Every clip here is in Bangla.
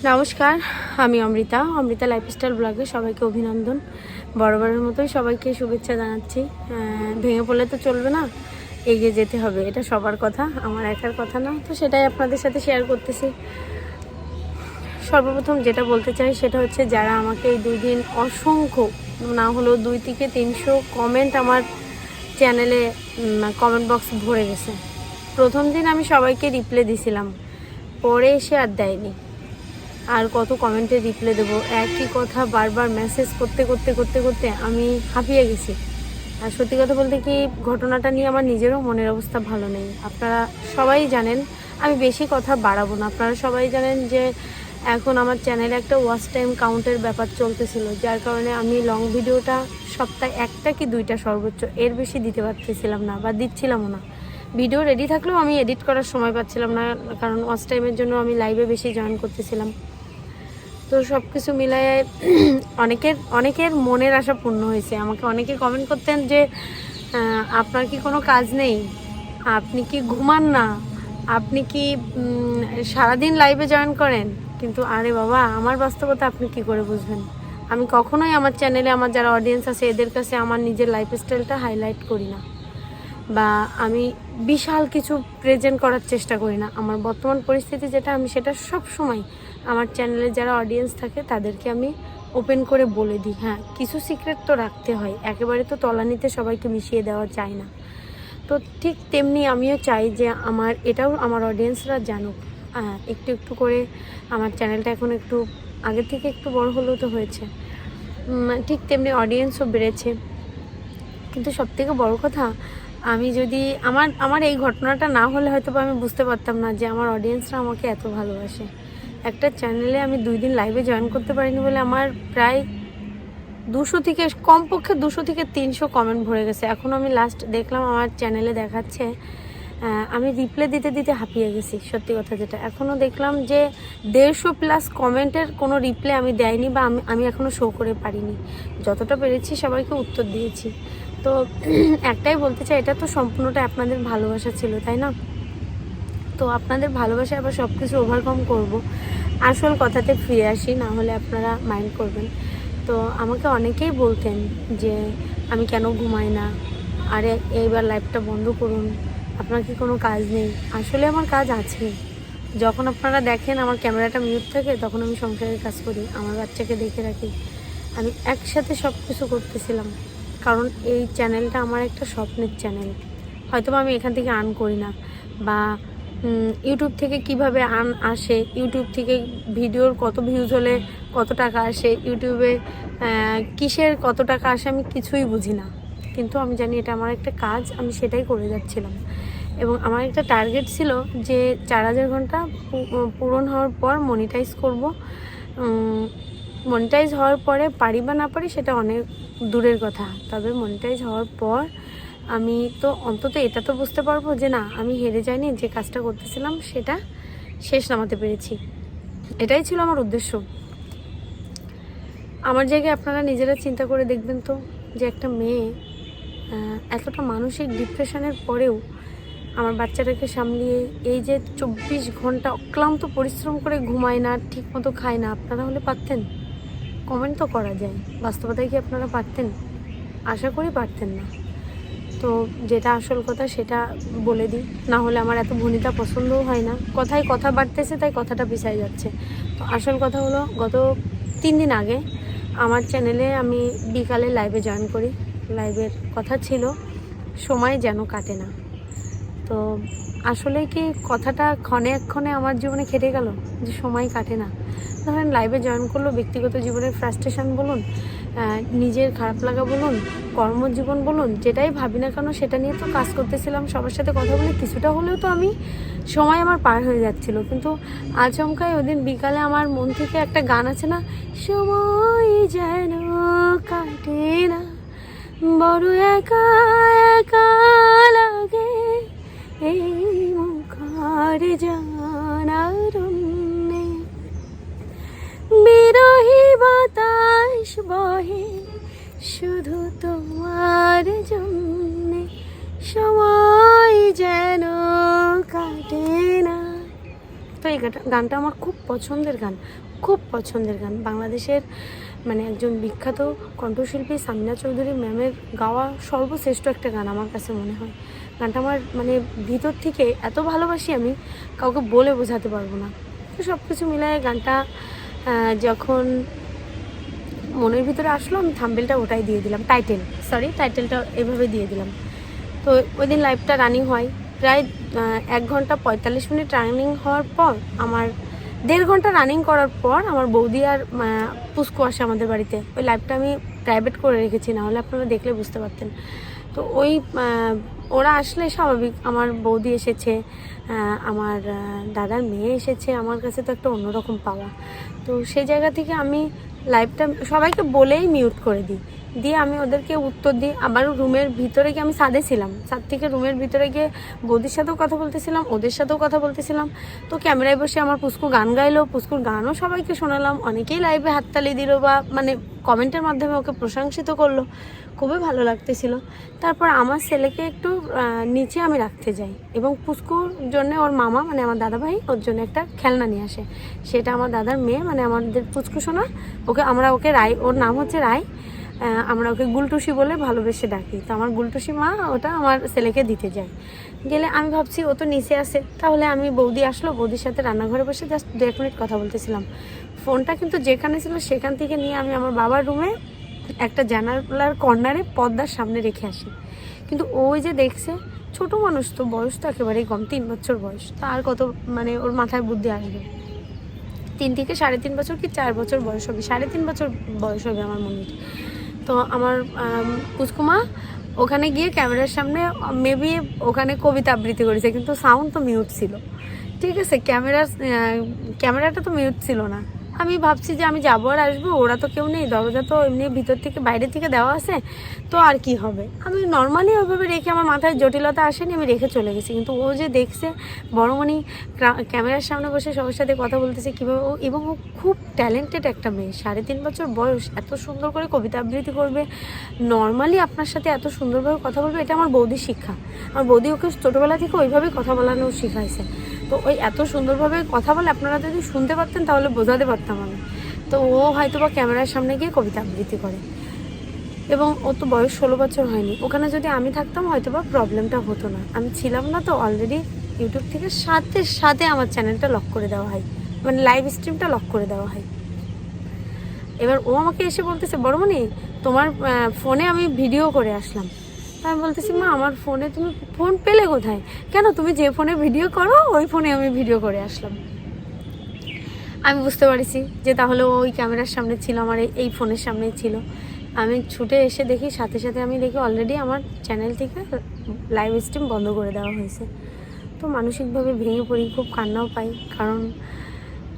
নমস্কার, আমি অমৃতা লাইফস্টাইল ব্লগে সবাইকে অভিনন্দন। বরাবরের মতোই সবাইকে শুভেচ্ছা জানাচ্ছি। ভেঙে পড়লে তো চলবে না, এগিয়ে যেতে হবে, এটা সবার কথা, আমার একার কথা না। তো সেটাই আপনাদের সাথে শেয়ার করতেছি। সর্বপ্রথম যেটা বলতে চাই সেটা হচ্ছে, যারা আমাকে এই 2 দিন অসংখ্য না হলেও 2 থেকে 300 কমেন্ট আমার চ্যানেলে কমেন্ট বক্স ভরে গেছে। প্রথম দিন আমি সবাইকে রিপ্লাই দিছিলাম, পরে এসে আর দেয়নি। আর কত কমেন্টে রিপ্লাই দেবো, একই কথা বারবার মেসেজ করতে করতে করতে করতে আমি হাঁপিয়ে গেছি। আর সত্যি কথা বলতে কি, ঘটনাটা নিয়ে আমার নিজেরও মনের অবস্থা ভালো নেই। আপনারা সবাই জানেন, আমি বেশি কথা বাড়াবো না। আপনারা সবাই জানেন যে এখন আমার চ্যানেলে একটা ওয়াচ টাইম কাউন্টের ব্যাপার চলতেছিল, যার কারণে আমি লং ভিডিওটা সপ্তাহে 1টা কি 2টা সর্বোচ্চ, এর বেশি দিতে পারতেছিলাম না বা দিচ্ছিলামও না। ভিডিও রেডি থাকলেও আমি এডিট করার সময় পাচ্ছিলাম না, কারণ ওয়াচ টাইমের জন্য আমি লাইভে বেশি জয়েন করতেছিলাম। তো সব কিছু মিলায় অনেকের মনের আশা পূর্ণ হয়েছে। আমাকে অনেকে কমেন্ট করতেন যে আপনার কি কোনো কাজ নেই, আপনি কি ঘুমান না, আপনি কি সারাদিন লাইভে জয়েন করেন। কিন্তু আরে বাবা, আমার বাস্তবতা আপনি কি করে বুঝবেন? আমি কখনোই আমার চ্যানেলে আমার যারা অডিয়েন্স আছে এদের কাছে আমার নিজের লাইফস্টাইলটা হাইলাইট করি না, বা আমি বিশাল কিছু প্রেজেন্ট করার চেষ্টা করি না। আমার বর্তমান পরিস্থিতি যেটা, আমি সেটা সব সময় আমার চ্যানেলে যারা অডিয়েন্স থাকে তাদেরকে আমি ওপেন করে বলে দিই। হ্যাঁ, কিছু সিক্রেট তো রাখতে হয়, একেবারে তো তলানিতে সবাইকে মিশিয়ে দেওয়া যায় না। তো ঠিক তেমনি আমিও চাই যে এটাও আমার অডিয়েন্সরা জানুক। একটু একটু করে আমার চ্যানেলটা এখন একটু আগের থেকে একটু বড় হলেও তো হয়েছে, ঠিক তেমনি অডিয়েন্সও বেড়েছে। কিন্তু সবথেকে বড় কথা, আমি যদি আমার এই ঘটনাটা না হলে হয়তো আমি বুঝতে পারতাম না যে আমার অডিয়েন্সরা আমাকে এত ভালোবাসে। একটা চ্যানেলে আমি 2 দিন লাইভে জয়েন করতে পারিনি বলে আমার প্রায় 200 থেকে কমপক্ষে 200 থেকে 300 কমেন্ট ভরে গেছে। এখন আমি লাস্ট দেখলাম আমার চ্যানেলে দেখাচ্ছে, আমি রিপ্লাই দিতে দিতে হাঁপিয়ে গেছি। সত্যি কথা যেটা, এখনও দেখলাম যে 150+ কমেন্টের কোনো রিপ্লাই আমি দেয়নি, বা আমি এখনও শো করে পারিনি। যতটা পেরেছি সবাইকে উত্তর দিয়েছি। তো একটাই বলতে চাই, এটা তো সম্পূর্ণটা আপনাদের ভালোবাসা ছিল, তাই না? তো আপনাদের ভালোবাসা আবার সব কিছু ওভারকাম করব। আসল কথাতে ফিরে আসি, না হলে আপনারা মাইন্ড করবেন। তো আমাকে অনেকেই বলতেন যে আমি কেন ঘুমাই না, আরে এইবার লাইভটা বন্ধ করুন, আপনার কি কোনো কাজ নেই? আসলে আমার কাজ আছে। যখন আপনারা দেখেন আমার ক্যামেরাটা মিউট থাকে, তখন আমি সংসারের কাজ করি, আমার বাচ্চাকে দেখে রাখি। আমি একসাথে সব কিছু করতেছিলাম, কারণ এই চ্যানেলটা আমার একটা স্বপ্নের চ্যানেল। হয়তো আমি এখান থেকে আর্ন করি না, বা ইউটিউব থেকে কিভাবে আর্ন আসে, ইউটিউব থেকে ভিডিওর কত ভিউজ হলে কত টাকা আসে, ইউটিউবে কিসের কত টাকা আসে, আমি কিছুই বুঝি না। কিন্তু আমি জানি এটা আমার একটা কাজ, আমি সেটাই করে যাচ্ছিলাম। এবং আমার একটা টার্গেট ছিল যে 4000 ঘন্টা পূরণ হওয়ার পর মনিটাইজ করব। মনিটাইজ হওয়ার পরে পারি বা না পারি সেটা অনেক দূরের কথা, তবে মনিটাইজ হওয়ার পর আমি তো অন্তত এটা তো বুঝতে পারবো যে না, আমি হেরে যাইনি, যে কাজটা করতেছিলাম সেটা শেষ নামাতে পেরেছি। এটাই ছিল আমার উদ্দেশ্য। আমার জায়গায় আপনারা নিজেরা চিন্তা করে দেখবেন তো, যে একটা মেয়ে এতটা মানসিক ডিপ্রেশনের পরেও আমার বাচ্চাটাকে সামলিয়ে এই যে 24 ঘন্টা অক্লান্ত পরিশ্রম করে ঘুমায় না, ঠিক মতো খায় না। আপনারা হলে পারতেন? কমেন্ট তো করা যায়, বাস্তবতায় কি আপনারা পারতেন? আশা করি পারতেন না। তো যেটা আসল কথা সেটা বলে দিই, না হলে আমার এত ভনিতা পছন্দও হয় না। কথায় কথা বাড়তেছে, তাই কথাটা পিছায় যাচ্ছে। তো আসল কথা হলো, গত 3 দিন আগে আমার চ্যানেলে আমি বিকালে লাইভে জয়েন করি। লাইভের কথা ছিল সময় যেন কাটে না। তো আসলে কি কথাটা ক্ষণে আমার জীবনে খেটে গেল, যে সময় কাটে না। ধরেন লাইভে জয়েন করলো, ব্যক্তিগত জীবনের ফ্রাস্ট্রেশন বলুন, নিজের খারাপ লাগা বলুন, কর্মজীবন বলুন, যেটাই ভাবি না কেন সেটা নিয়ে তো কাজ করতেছিলাম। সবার সাথে কথা বলে কিছুটা হলেও তো আমি সময় আমার পার হয়ে যাচ্ছিল। কিন্তু আচমকাই ওদিন বিকালে আমার মন থেকে একটা গান আছে না, সময় যেন কাটে না, বড় একা একা লাগে এই মুখার জানারণ্যে, বিরহী বাতাস বহে শুধু তোমার জন্যে, সময় যেন কাটে না। তো এই গানটা আমার খুব পছন্দের গান, খুব পছন্দের গান। বাংলাদেশের মানে একজন বিখ্যাত কণ্ঠশিল্পী সামিনা চৌধুরী ম্যামের গাওয়া সর্বশ্রেষ্ঠ একটা গান আমার কাছে মনে হয়। গানটা আমার মানে ভিতর থেকে এত ভালোবাসি, আমি কাউকে বলে বোঝাতে পারবো না। তো সব কিছু মিলায় গানটা যখন মনের ভিতরে আসলো, আমি থাম্বনেলটা ওটাই দিয়ে দিলাম, টাইটেলটা এভাবে দিয়ে দিলাম। তো ওই দিন লাইভটা রানিং হয় প্রায় 1 ঘন্টা 45 মিনিট রানিং হওয়ার পর, আমার 1.5 ঘন্টা রানিং করার পর আমার বৌদি আর পুস্কু আসে আমাদের বাড়িতে। ওই লাইভটা আমি প্রাইভেট করে রেখেছি, না হলে আপনারা দেখলে বুঝতে পারতেন। তো ওই ওরা আসলে স্বাভাবিক, আমার বৌদি এসেছে, আমার দাদার মেয়ে এসেছে, আমার কাছে তো একটা অন্যরকম পাওয়া। তো সেই জায়গা থেকে আমি লাইভটা সবাইকে বলেই মিউট করে দিই, দিয়ে আমি ওদেরকে উত্তর দিই। আবার রুমের ভিতরে গিয়ে, আমি ছাদে ছিলাম, ছাদ থেকে রুমের ভিতরে গিয়ে বৌদির সাথেও কথা বলতেছিলাম, ওদের সাথেও কথা বলতেছিলাম। তো ক্যামেরায় বসে আমার পুস্কু গান গাইলো, পুস্কুর গানও সবাইকে শোনালাম। অনেকেই লাইভে হাততালি দিল বা মানে কমেন্টের মাধ্যমে ওকে প্রশংসিত করলো, খুবই ভালো লাগতেছিল। তারপর আমার ছেলেকে একটু নিচে আমি রাখতে যাই, এবং পুস্কুর জন্য ওর মামা মানে আমার দাদা ভাই ওর জন্য একটা খেলনা নিয়ে আসে। সেটা আমার দাদার মেয়ে মানে আমাদের পুস্কু সোনা, আমরা ওকে রায়, ওর নাম হচ্ছে রায়, আমরা ওকে গুলটুসি বলে ভালোবেসে ডাকি। তো আমার গুলটুসি মা ওটা আমার ছেলেকে দিতে যায়। গেলে আমি ভাবছি ও তো নিচে আসে, তাহলে আমি বৌদি আসলো, বৌদির সাথে রান্নাঘরে বসে জাস্ট 1 মিনিট কথা বলতেছিলাম। ফোনটা কিন্তু যেখানে ছিল সেখান থেকে নিয়ে আমি আমার বাবার রুমে একটা জানালার কর্নারে পর্দার সামনে রেখে আসি। কিন্তু ওই যে দেখছে, ছোট মানুষ তো, বয়স তো একেবারেই কম, 3 বছর বয়স, তো আর কত মানে ওর মাথায় বুদ্ধি আসবে। 3 থেকে 3.5 বছর কি 4 বছর বয়স হবে, 3.5 বছর বয়স হবে আমার মনে হয়। তো আমার পুষ্কুমা ওখানে গিয়ে ক্যামেরার সামনে মেবি ওখানে কবিতা আবৃত্তি করেছে, কিন্তু সাউন্ড তো মিউট ছিল, ঠিক আছে, ক্যামেরাটা তো মিউট ছিল না। আমি ভাবছি যে আমি যাবো আর আসবো, ওরা তো কেউ নেই, দরজা তো এমনি ভিতর থেকে বাইরে থেকে দেওয়া আছে, তো আর কি হবে। আমি নর্মালি ওইভাবে রেখে, আমার মাথায় জটিলতা আসেনি, আমি রেখে চলে গেছি। কিন্তু ও যে দেখছে বড়মণি ক্যামেরার সামনে বসে সবার সাথে কথা বলতেছে কীভাবে ও, এবং ও খুব ট্যালেন্টেড একটা মেয়ে, 3.5 বছর বয়স, এত সুন্দর করে কবিতা আবৃত্তি করবে, নর্মালি আপনার সাথে এত সুন্দরভাবে কথা বলবে, এটা আমার বৌদির শিক্ষা। আমার বৌদি ওকে ছোটোবেলা থেকে ওইভাবেই কথা বলানো শিখাইছে। তো ওই এত সুন্দরভাবে কথা বলে, আপনারা যদি শুনতে পারতেন তাহলে বোঝাতে পারতাম আমি। তো ও হয়তো বা ক্যামেরার সামনে গিয়ে কবিতা আবৃত্তি করে, এবং ও তো বয়স 16 বছর হয়নি। ওখানে যদি আমি থাকতাম হয়তো বা প্রবলেমটা হতো না, আমি ছিলাম না। তো অলরেডি ইউটিউব থেকে সাথে সাথে আমার চ্যানেলটা লক করে দেওয়া হয়, মানে লাইভ স্ট্রিমটা লক করে দেওয়া হয়। এবার ও আমাকে এসে বলতেছে, বড়মণি তোমার ফোনে আমি ভিডিও করে আসলাম। আমি বলতেছি, মা আমার ফোনে তুমি ফোন পেলে কোথায়? কেন, তুমি যে ফোনে ভিডিও করো ওই ফোনে আমি ভিডিও করে আসলাম। আমি বুঝতে পারছি যে তাহলে ওই ক্যামেরার সামনে ছিল, আমার এই ফোনের সামনেই ছিল। আমি ছুটে এসে দেখি, সাথে সাথে আমি দেখি অলরেডি আমার চ্যানেল থেকে লাইভ স্ট্রিম বন্ধ করে দেওয়া হয়েছে। তো মানসিকভাবে ভেঙে পড়ি, খুব কান্নাও পাই, কারণ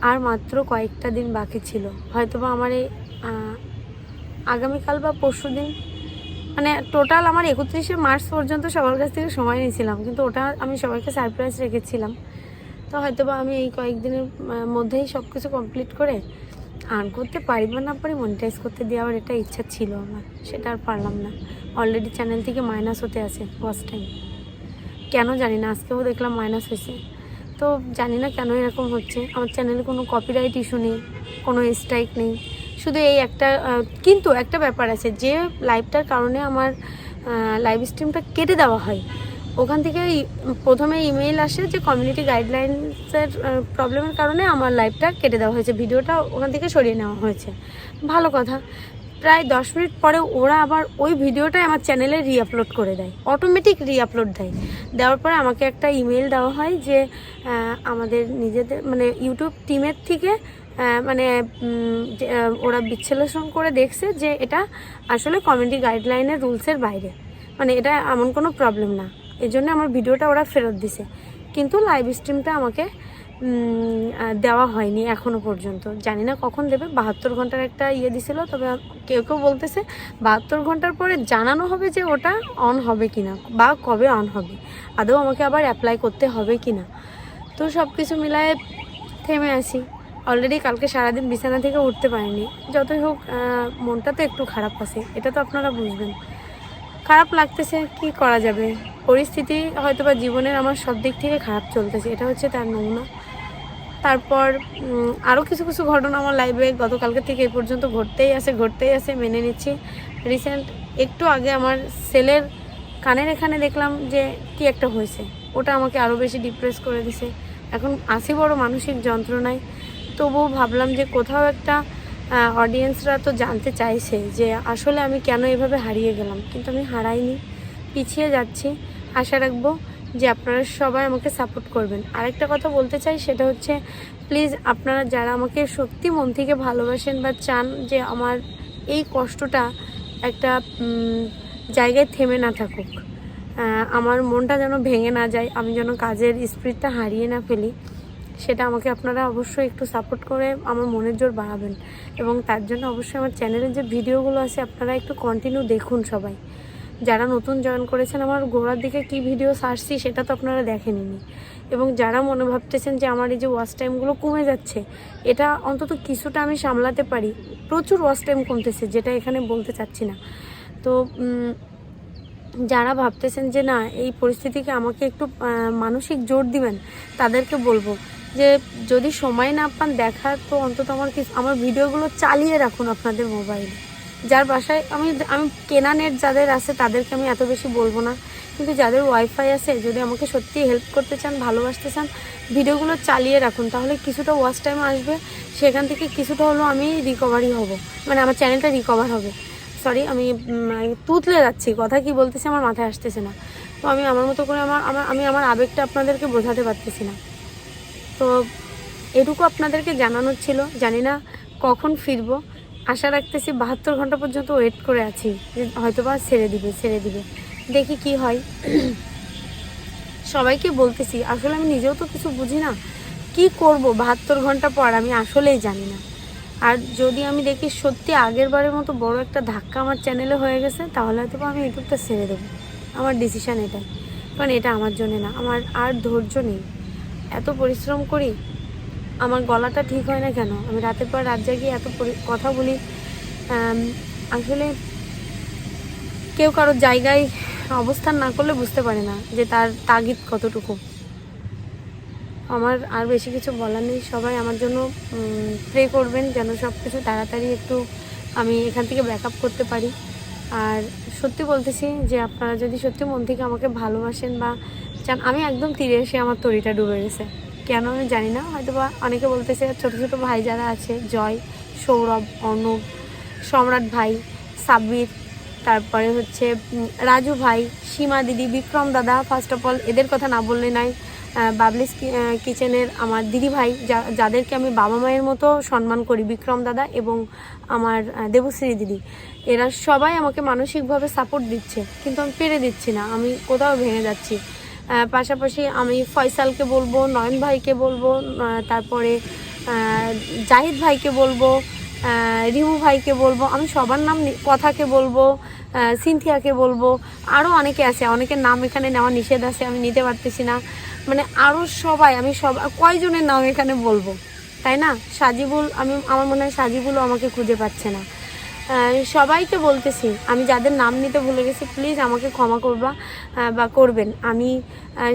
আর মাত্র কয়েকটা দিন বাকি ছিল। হয়তোবা আমার এই আগামীকাল বা পরশু দিন, মানে টোটাল আমার 31শে মার্চ পর্যন্ত সবার কাছ থেকে সময় নিয়েছিলাম, কিন্তু ওটা আমি সবাইকে সারপ্রাইজ রেখেছিলাম। তো হয়তোবা আমি এই কয়েকদিনের মধ্যেই সব কিছু কমপ্লিট করে আর্ন করতে পারি বা না পারি, মনিটাইজ করতে দেওয়ার এটা ইচ্ছা ছিল আমার, সেটা আর পারলাম না। অলরেডি চ্যানেল থেকে মাইনাস হতে আছে ফার্স্ট টাইম, কেন জানি না, আজকেও দেখলাম মাইনাস হয়েছে। তো জানি না কেন এরকম হচ্ছে। আমার চ্যানেলে কোনো কপিরাইট ইস্যু নেই, কোনো স্ট্রাইক নেই, শুধু এই একটা কিন্তু একটা ব্যাপার আছে, যে লাইভটার কারণে আমার লাইভ স্ট্রিমটা কেটে দেওয়া হয়, ওখান থেকে প্রথমে ইমেইল আসে যে কমিউনিটি গাইডলাইন্সের প্রবলেমের কারণে আমার লাইভটা কেটে দেওয়া হয়েছে, ভিডিওটা ওখান থেকে সরিয়ে নেওয়া হয়েছে। ভালো কথা, প্রায় 10 মিনিট পরে ওরা আবার ওই ভিডিওটাই আমার চ্যানেলে রিআপলোড করে দেয়, অটোমেটিক রিআপলোড দেয়। দেওয়ার পরে আমাকে একটা ইমেল দেওয়া হয় যে আমাদের নিজেদের মানে ইউটিউব টিমের থেকে মানে ওরা বিশ্লেষণ করে দেখছে যে এটা আসলে কমিউনিটি গাইডলাইনের রুলসের বাইরে, মানে এটা এমন কোনো প্রবলেম না, এই জন্য আমার ভিডিওটা ওরা ফেরত দিছে। কিন্তু লাইভ স্ট্রিমটা আমাকে দেওয়া হয়নি এখনও পর্যন্ত, জানি না কখন দেবে। 72 ঘন্টার একটা দিছিল, তবে কেউ কেউ বলতেছে 72 ঘন্টার পরে জানানো হবে যে ওটা অন হবে কিনা বা কবে অন হবে, আদৌ আমাকে আবার অ্যাপ্লাই করতে হবে কিনা। তো সব কিছু মিলায় থেমে আসি। অলরেডি কালকে সারাদিন বিছানা থেকে উঠতে পারিনি। যতই হোক মনটা তো একটু খারাপ আছে, এটা তো আপনারা বুঝবেন। খারাপ লাগতেছে, কি করা যাবে, পরিস্থিতি হয়তো বা জীবনের আমার সব দিক থেকে খারাপ চলতেছে, এটা হচ্ছে তার নমুনা। তারপর আরও কিছু কিছু ঘটনা আমার লাইফে গতকালকে থেকে এই পর্যন্ত ঘটতেই আছে, মেনে নিচ্ছি। রিসেন্ট একটু আগে আমার সেলের কানের এখানে দেখলাম যে কি একটা হয়েছে, ওটা আমাকে আরও বেশি ডিপ্রেস করে দিছে। এখন আসি বড় মানসিক যন্ত্রণায়, তবুও ভাবলাম যে কোথাও একটা অডিয়েন্সরা তো জানতে চাইছে যে আসলে আমি কেন এভাবে হারিয়ে গেলাম, কিন্তু আমি হারাইনি, পিছিয়ে যাচ্ছি। আশা রাখবো যে আপনারা সবাই আমাকে সাপোর্ট করবেন। আরেকটা কথা বলতে চাই, সেটা হচ্ছে প্লিজ আপনারা যারা আমাকে সত্যি মন থেকে ভালোবাসেন বা চান যে আমার এই কষ্টটা একটা জায়গায় থেমে না থাকুক, আমার মনটা যেন ভেঙে না যায়, আমি যেন কাজের স্পিরিটটা হারিয়ে না ফেলি, সেটা আমাকে আপনারা অবশ্যই একটু সাপোর্ট করে আমার মনের জোর বাড়াবেন। এবং তার জন্য অবশ্যই আমার চ্যানেলের যে ভিডিওগুলো আছে আপনারা একটু কন্টিনিউ দেখুন সবাই। যারা নতুন জয়েন করেছেন, আমার গোড়ার দিকে কি ভিডিও সারছি সেটা তো আপনারা দেখেননি। এবং যারা মনে ভাবতেছেন যে আমার এই যে ওয়াচ টাইমগুলো কমে যাচ্ছে, এটা অন্তত কিছুটা আমি সামলাতে পারি, প্রচুর ওয়াচ টাইম কমতেছে, যেটা এখানে বলতে চাচ্ছি না। তো যারা ভাবতেছেন যে না এই পরিস্থিতিকে আমাকে একটু মানসিক জোর দিবেন, তাদেরকে বলবো যে যদি সময় না পান দেখার, তো অন্তত আমার ভিডিওগুলো চালিয়ে রাখুন আপনাদের মোবাইলে। যার বাসায় আমি কেনা নেট যাদের আছে তাদেরকে আমি এত বেশি বলবো না, কিন্তু যাদের ওয়াইফাই আছে, যদি আমাকে সত্যি হেল্প করতে চান, ভালোবাসতে চান, ভিডিওগুলো চালিয়ে রাখুন, তাহলে কিছুটা ওয়াচ টাইম আসবে, সেখান থেকে কিছুটা হলেও আমি রিকভারি হব, মানে আমার চ্যানেলটা রিকভার হবে। সরি, আমি তুতলে যাচ্ছি, কথা কি বলতেছি আমার মাথায় আসতেছে না। তো আমি আমার মতো করে আমি আমার আবেগটা আপনাদেরকে বোঝাতে পারতেছি না। তো এটুকু আপনাদেরকে জানানোর ছিল। জানি না কখন ফিরবো, আশা রাখতেছি 72 ঘন্টা পর্যন্ত ওয়েট করে আছি যে হয়তোবা ছেড়ে দিবে, দেখি কি হয়। সবাইকে বলতেছি, আসলে আমি নিজেও তো কিছু বুঝি না, কি করব 72 ঘন্টা পর আমি আসলেই জানি না। আর যদি আমি দেখি সত্যি আগের বারের মতো বড় একটা ধাক্কা আমার চ্যানেলে হয়ে গেছে, তাহলে হয়তো আমি ইউটিউবটা ছেড়ে দেবো। আমার ডিসিশান এটাই, কারণ এটা আমার জন্য না, আমার আর ধৈর্য নেই। এত পরিশ্রম করি, আমার গলাটা ঠিক হয় না কেন, আমি রাতের পর রাত জাগিয়ে এত কথা বলি, আসলে কেউ কারোর জায়গায় অবস্থান না করলে বুঝতে পারে না যে তার তাগিদ কতটুকু। আমার আর বেশি কিছু বলার নেই। সবাই আমার জন্য প্রে করবেন যেন সব কিছু তাড়াতাড়ি একটু আমি এখান থেকে ব্যাকআপ করতে পারি। আর সত্যি বলতেছি যে আপনারা যদি সত্যি মন থেকে আমাকে ভালোবাসেন বা চান, আমি একদম তীরে এসে আমার তরিটা ডুবে গেছে, কেন আমি জানি না। হয়তো বা অনেকে বলতেছে, ছোটো ছোটো ভাই যারা আছে, জয়, সৌরভ, অর্ণব, সম্রাট ভাই, সাব্বির, তারপরে হচ্ছে রাজু ভাই, সীমা দিদি, বিক্রম দাদা, ফার্স্ট অফ অল এদের কথা না বললে নাই, বাবলিস কিচেনের আমার দিদি ভাই, যাদেরকে আমি বাবা মায়ের মতো সম্মান করি, বিক্রম দাদা এবং আমার দেবশ্রী দিদি, এরা সবাই আমাকে মানসিকভাবে সাপোর্ট দিচ্ছে, কিন্তু আমি পেরে দিচ্ছি না, আমি কোথাও ভেঙে যাচ্ছি। পাশাপাশি আমি ফয়সালকে বলবো, নয়ন ভাইকে বলবো, তারপরে জাহিদ ভাইকে বলবো, রিমু ভাইকে বলবো, আমি সবার নাম, কথাকে বলবো, সিনথিয়াকে বলবো, আরও অনেকে আছে, অনেকের নাম এখানে নেওয়া নিষেধ আছে, আমি নিতে পারতেছি না, মানে আরও সবাই, আমি কয়জনের নাম এখানে বলবো, তাই না? সাজিবুল, আমার মনে হয় সাজিবুলও আমাকে খুঁজে পাচ্ছে না। সবাইকে বলতেছি, আমি যাদের নাম নিতে ভুলে গেছি প্লিজ আমাকে ক্ষমা করবা বা করবেন। আমি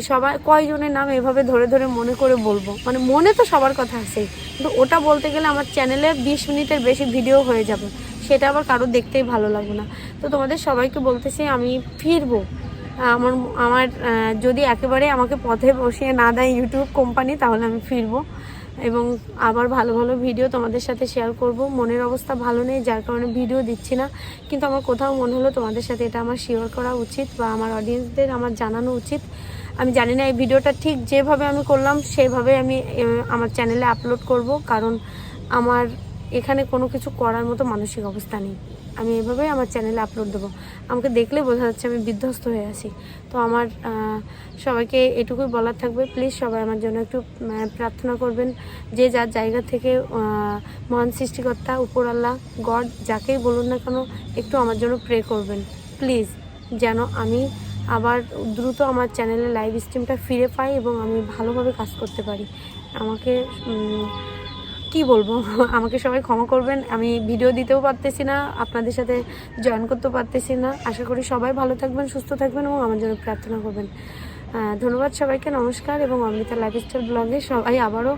সবাই কয়জনের নাম এভাবে ধরে ধরে মনে করে বলবো, মানে মনে তো সবার কথা আছে, কিন্তু ওটা বলতে গেলে আমার চ্যানেলে 20 মিনিটের বেশি ভিডিও হয়ে যাবে, সেটা আবার কারোর দেখতেই ভালো লাগবে না। তো তোমাদের সবাইকে বলতেছি আমি ফিরবো। আমার যদি একেবারে আমাকে পথে বসিয়ে না দেয় ইউটিউব কোম্পানি, তাহলে আমি ফিরবো এবং আবার ভালো ভালো ভিডিও তোমাদের সাথে শেয়ার করব। মনের অবস্থা ভালো নেই, যার কারণে ভিডিও দিচ্ছি না, কিন্তু আমার কোথাও মনে হলো তোমাদের সাথে এটা আমার শেয়ার করা উচিত বা আমার অডিয়েন্সদের আমার জানানো উচিত। আমি জানি না এই ভিডিওটা ঠিক যেভাবে আমি করলাম সেভাবে আমি আমার চ্যানেলে আপলোড করব, কারণ আমার এখানে কোনো কিছু করার মতো মানসিক অবস্থা নেই। আমি এভাবেই আমার চ্যানেলে আপলোড দেবো, আমাকে দেখলে বোঝা যাচ্ছে আমি বিধ্বস্ত হয়ে আছি। তো আমার সবাইকে এটুকুই বলার থাকবে, প্লিজ সবাই আমার জন্য একটু প্রার্থনা করবেন, যে যার জায়গা থেকে মহান সৃষ্টিকর্তা, উপর আল্লাহ, গড, যাকেই বলুন না কেন, একটু আমার জন্য প্রে করবেন প্লিজ, যেন আমি আবার দ্রুত আমার চ্যানেলে লাইভ স্ট্রিমটা ফিরে পাই এবং আমি ভালোভাবে কাজ করতে পারি। আমাকে কি বলবো, আমাকে সবাই ক্ষমা করবেন, আমি ভিডিও দিতেও পারতেছি না, আপনাদের সাথে জয়েন করতেও পারতেছি না। আশা করি সবাই ভালো থাকবেন, সুস্থ থাকবেন এবং আমার জন্য প্রার্থনা করবেন। ধন্যবাদ সবাইকে, নমস্কার। এবং অমৃতা লাইফস্টাইল ব্লগে সবাই আবারও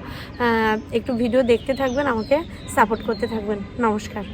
একটু ভিডিও দেখতে থাকবেন, আমাকে সাপোর্ট করতে থাকবেন। নমস্কার।